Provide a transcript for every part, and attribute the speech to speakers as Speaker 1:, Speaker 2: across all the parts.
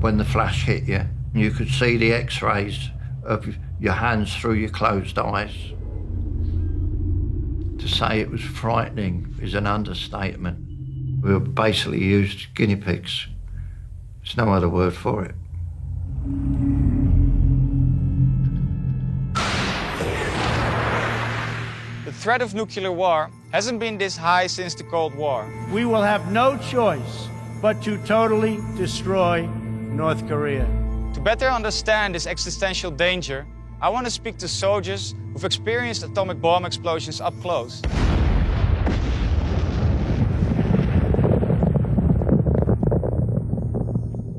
Speaker 1: when the flash hit you. You could see the x-rays of your hands through your closed eyes. To say it was frightening is an understatement. We were basically used guinea pigs. There's no other word for it.
Speaker 2: The threat of nuclear war hasn't been this high since the Cold War.
Speaker 3: We will have no choice but to totally destroy North Korea.
Speaker 2: To better understand this existential danger, I want to speak to soldiers who've experienced atomic bomb explosions up close.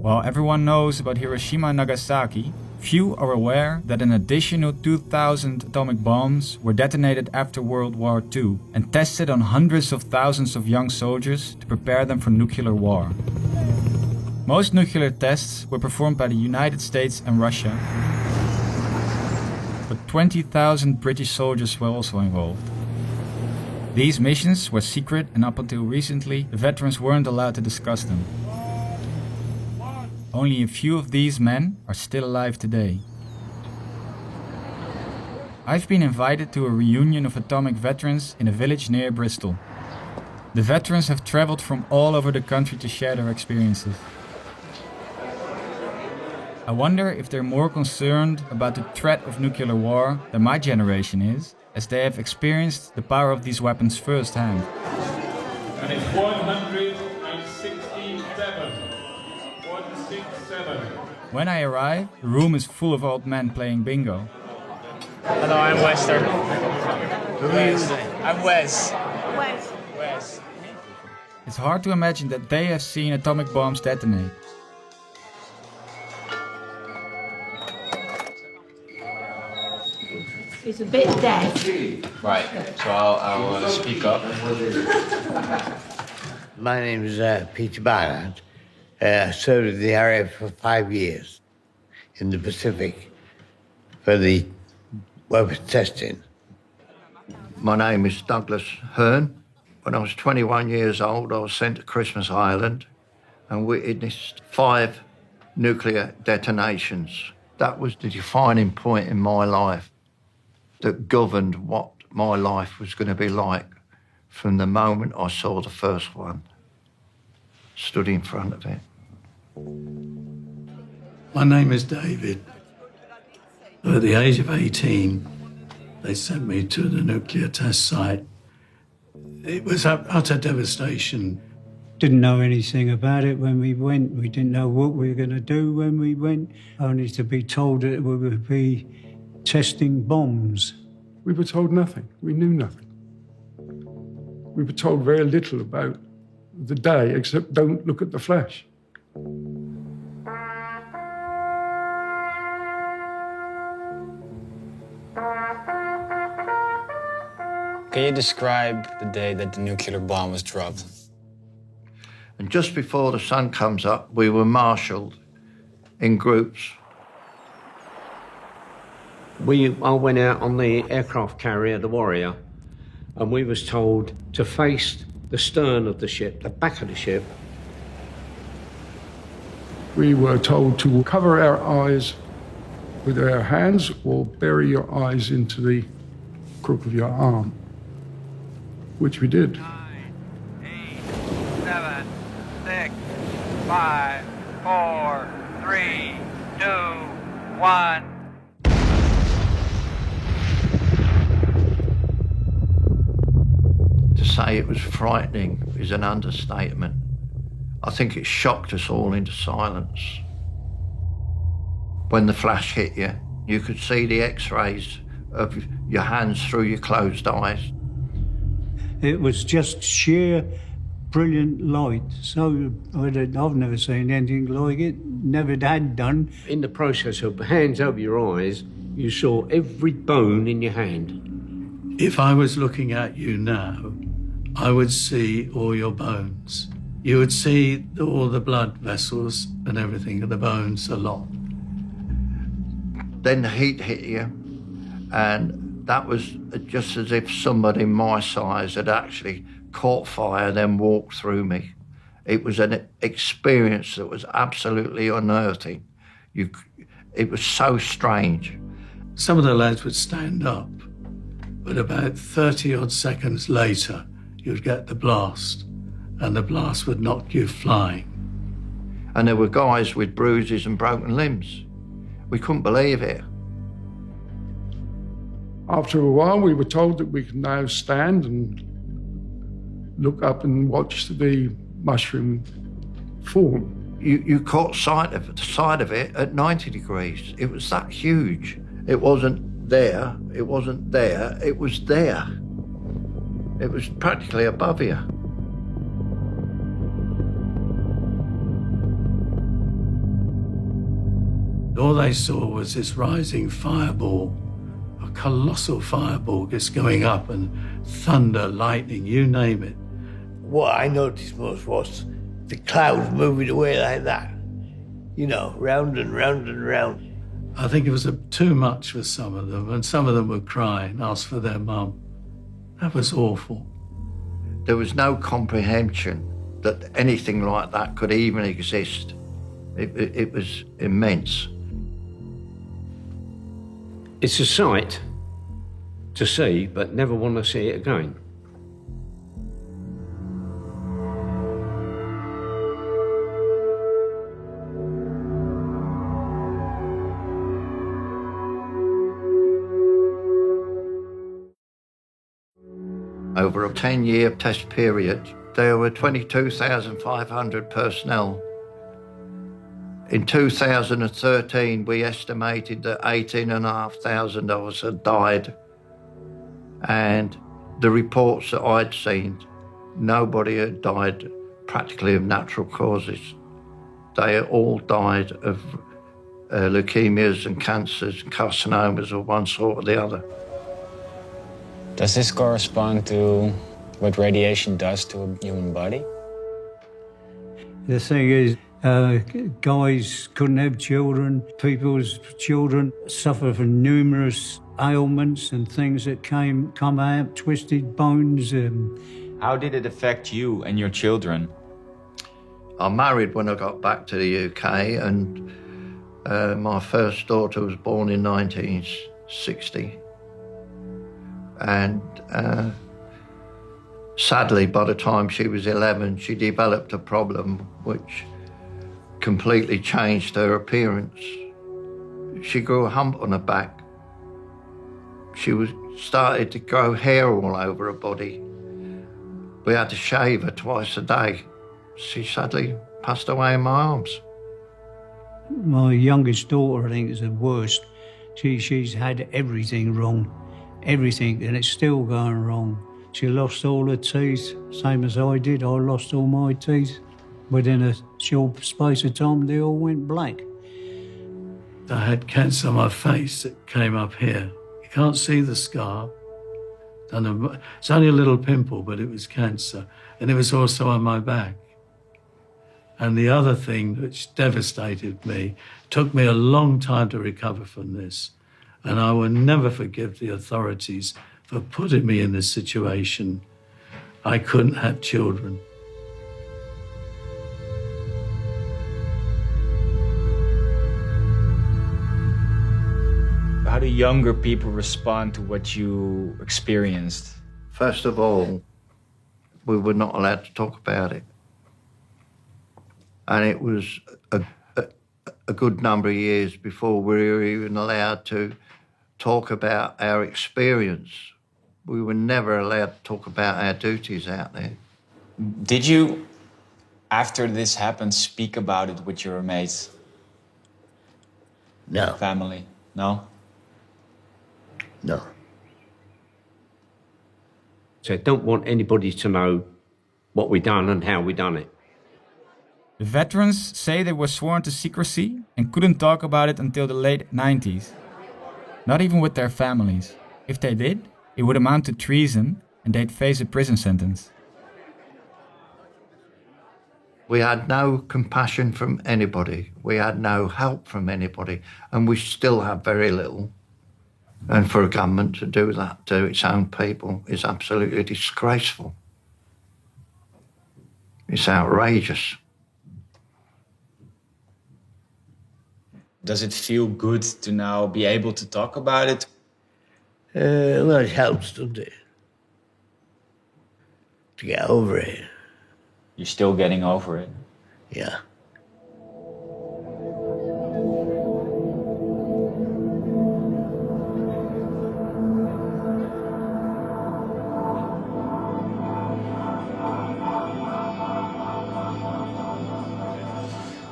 Speaker 2: While everyone knows about Hiroshima and Nagasaki, few are aware that an additional 2,000 atomic bombs were detonated after World War II and tested on hundreds of thousands of young soldiers to prepare them for nuclear war. Most nuclear tests were performed by the United States and Russia, but 20,000 British soldiers were also involved. These missions were secret, and up until recently, the veterans weren't allowed to discuss them. Only a few of these men are still alive today. I've been invited to a reunion of atomic veterans in a village near Bristol. The veterans have traveled from all over the country to share their experiences. I wonder if they're more concerned about the threat of nuclear war than my generation is, as they have experienced the power of these weapons firsthand.
Speaker 4: And it's 167. 167.
Speaker 2: When I arrive, the room is full of old men playing bingo.
Speaker 5: Hello, I'm Wester. I'm Wes. Wes.
Speaker 2: It's hard to imagine that they have seen atomic bombs detonate.
Speaker 6: He's a bit deaf.
Speaker 5: Right, so I'll speak up.
Speaker 7: My name is Peter Barnard. I served in the area for 5 years in the Pacific for the weapons testing.
Speaker 1: My name is Douglas Hearn. When I was 21 years old, I was sent to Christmas Island and witnessed 5 nuclear detonations. That was the defining point in my life that governed what my life was going to be like from the moment I saw the first one, stood in front of it.
Speaker 8: My name is David. At the age of 18, they sent me to the nuclear test site. It was utter devastation.
Speaker 9: Didn't know anything about it when we went. We didn't know what we were going to do when we went, only to be told that we would be testing bombs.
Speaker 10: We were told nothing. We knew nothing. We were told very little about the day, except don't look at the flash.
Speaker 2: Can you describe the day that the nuclear bomb was dropped?
Speaker 1: And just before the sun comes up, we were marshalled in groups.
Speaker 11: I went out on the aircraft carrier, the Warrior, and we was told to face the stern of the ship, the back of the ship.
Speaker 10: We were told to cover our eyes with our hands or bury your eyes into the crook of your arm, which we did.
Speaker 12: 9, 8, 7, 6, 5, 4, 3, 2, 1.
Speaker 1: To say it was frightening is an understatement. I think it shocked us all into silence. When the flash hit you, you could see the x-rays of your hands through your closed eyes.
Speaker 9: It was just sheer brilliant light. So I've never seen anything like it, never had done.
Speaker 11: In the process of hands over your eyes, you saw every bone in your hand.
Speaker 8: If I was looking at you now, I would see all your bones. You would see all the blood vessels and everything, the bones a lot.
Speaker 1: Then the heat hit you, and that was just as if somebody my size had actually caught fire, then walked through me. It was an experience that was absolutely unearthing. It was so strange.
Speaker 8: Some of the lads would stand up, but about 30 odd seconds later, you'd get the blast, and the blast would knock you flying.
Speaker 1: And there were guys with bruises and broken limbs. We couldn't believe it.
Speaker 10: After a while, we were told that we could now stand and look up and watch the mushroom form.
Speaker 1: You caught sight of it at 90 degrees. It was that huge. It wasn't there, it wasn't there, it was there. It was practically above you.
Speaker 8: All they saw was this rising fireball, a colossal fireball just going up, and thunder, lightning, you name it.
Speaker 7: What I noticed most was the clouds moving away like that, you know, round and round and round.
Speaker 8: I think it was too much for some of them, and some of them would cry and ask for their mum. That was awful.
Speaker 1: There was no comprehension that anything like that could even exist. It was immense.
Speaker 11: It's a sight to see, but never want to see it again.
Speaker 1: Over a 10-year test period, there were 22,500 personnel. In 2013, we estimated that 18,500 of us had died. And the reports that I'd seen, nobody had died practically of natural causes. They all died of leukemias and cancers and carcinomas of one sort or the other.
Speaker 2: Does this correspond to what radiation does to a human body?
Speaker 9: The thing is, guys couldn't have children. People's children suffer from numerous ailments and things that come out, twisted bones.
Speaker 2: How did it affect you and your children?
Speaker 1: I married when I got back to the UK, and my first daughter was born in 1960. And sadly, by the time she was 11, she developed a problem which completely changed her appearance. She grew a hump on her back. She started to grow hair all over her body. We had to shave her twice a day. She sadly passed away in my arms.
Speaker 9: My youngest daughter, I think, is the worst. She's had everything wrong. Everything, and it's still going wrong. She lost all her teeth, same as I did. I lost all my teeth. Within a short space of time, they all went black.
Speaker 8: I had cancer on my face that came up here. You can't see the scar. It's only a little pimple, but it was cancer. And it was also on my back. And the other thing which devastated me, took me a long time to recover from this. And I will never forgive the authorities for putting me in this situation. I couldn't have children.
Speaker 2: How do younger people respond to what you experienced?
Speaker 1: First of all, we were not allowed to talk about it. And it was a good number of years before we were even allowed to talk about our experience. We were never allowed to talk about our duties out there.
Speaker 2: Did you, after this happened, speak about it with your mates?
Speaker 7: No.
Speaker 2: Family? No?
Speaker 7: No.
Speaker 11: So I don't want anybody to know what we done and how we done it.
Speaker 2: The veterans say they were sworn to secrecy and couldn't talk about it until the late 90s. Not even with their families. If they did, it would amount to treason and they'd face a prison sentence.
Speaker 1: We had no compassion from anybody. We had no help from anybody. And we still have very little. And for a government to do that to its own people is absolutely disgraceful. It's outrageous.
Speaker 2: Does it feel good to now be able to talk about it?
Speaker 7: Well, it helps, doesn't it? To get over it.
Speaker 2: You're still getting over it.
Speaker 7: Yeah.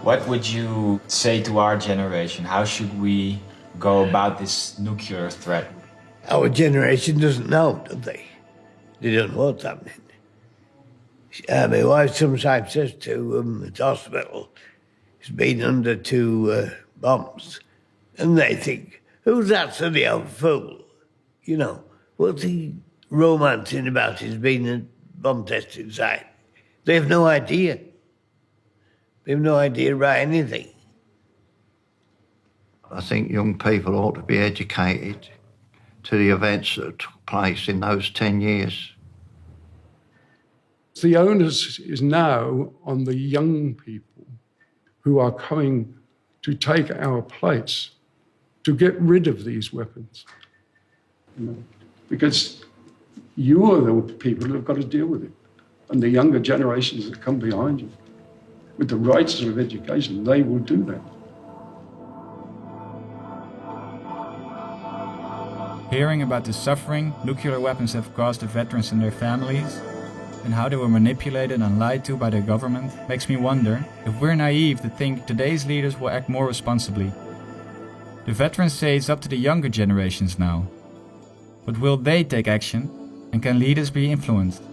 Speaker 2: What would you say to our generation? How should we go about this nuclear threat?
Speaker 7: Our generation doesn't know, do they? They don't know what's happening. My wife sometimes says to the hospital, he's been under 2 bombs. And they think, who's that silly old fool? You know, what's he romancing about his being a bomb testing site? They have no idea. They have no idea about anything.
Speaker 1: I think young people ought to be educated to the events that took place in those 10 years.
Speaker 10: The onus is now on the young people who are coming to take our place to get rid of these weapons. You know, because you are the people who have got to deal with it. And the younger generations that come behind you, with the rights of education, they will do that.
Speaker 2: Hearing about the suffering nuclear weapons have caused the veterans and their families, and how they were manipulated and lied to by their government, makes me wonder if we're naive to think today's leaders will act more responsibly. The veterans say it's up to the younger generations now. But will they take action, and can leaders be influenced?